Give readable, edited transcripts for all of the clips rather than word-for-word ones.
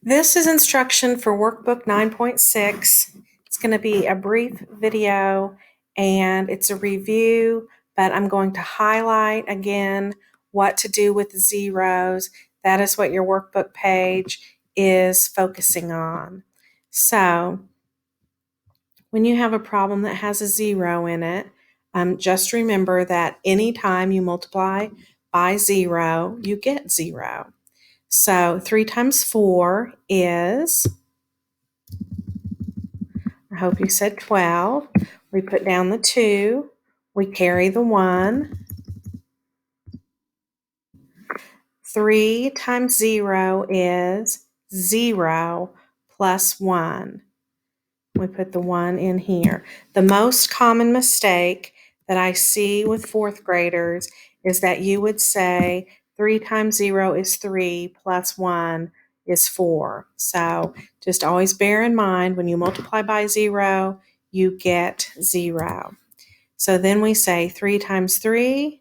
This is instruction for Workbook 9.6. It's going to be a brief video and it's a review, but I'm going to highlight again what to do with the zeros. That is what your workbook page is focusing on. So, when you have a problem that has a zero in it, just remember that anytime you multiply by zero, you get zero. So 3 times 4 is, I hope you said 12. We put down the 2. We carry the 1. 3 times 0 is 0 plus 1. We put the 1 in here. The most common mistake that I see with fourth graders is that you would say 3 times 0 is 3 plus 1 is 4. So just always bear in mind when you multiply by 0, you get 0. So then we say 3 times 3,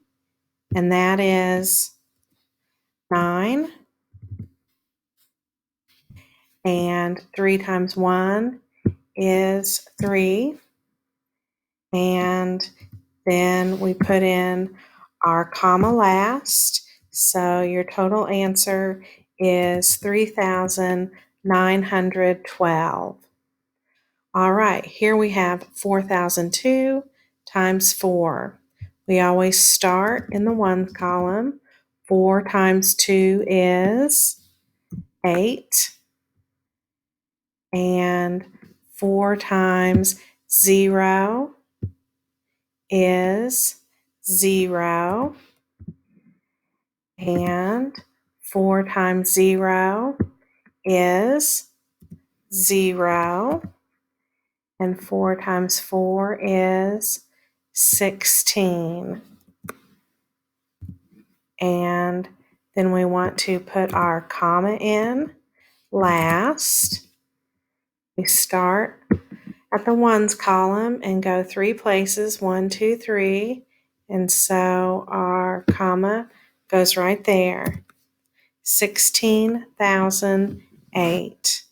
and that is 9. And 3 times 1 is 3. And then we put in our comma last. So your total answer is 3,912. All right, here we have 4,002 times 4. We always start in the ones column. 4 times 2 is 8. And 4 times 0 is 0. And 4 times 0 is 0. And 4 times 4 is 16. And then we want to put our comma in last. We start at the ones column and go 3 places, 1, 2, 3. And so our comma goes right there. 16,008.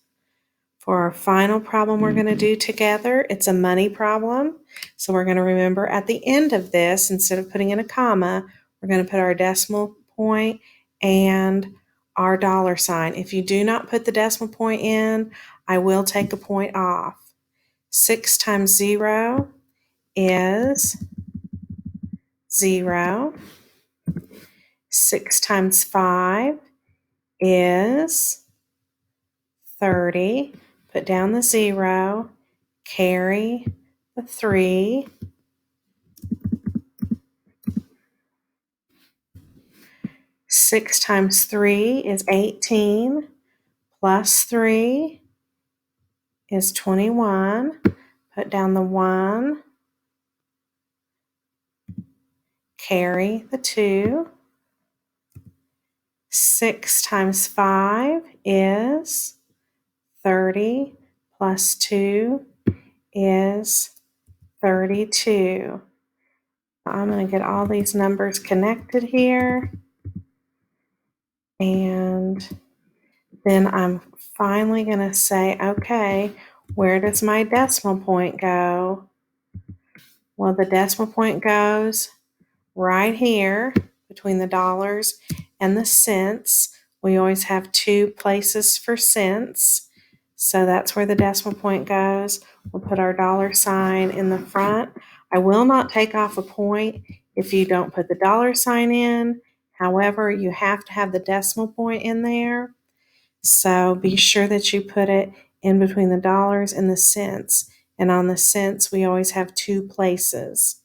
For our final problem we're going to do together, it's a money problem. So we're going to remember at the end of this, instead of putting in a comma, we're going to put our decimal point and our dollar sign. If you do not put the decimal point in, I will take a point off. 6 times 0 is 0. 6 times 5 is 30. Put down the 0, carry the 3. 6 times 3 is 18, plus 3 is 21. Put down the 1, carry the 2. 6 times 5 is 30, plus 2 is 32. I'm going to get all these numbers connected here. And then I'm finally going to say, okay, where does my decimal point go? Well, the decimal point goes right here between the dollars and the cents. We always have 2 places for cents. So that's where the decimal point goes. We'll put our dollar sign in the front. I will not take off a point if you don't put the dollar sign in. However, you have to have the decimal point in there. So be sure that you put it in between the dollars and the cents. And on the cents, we always have 2 places.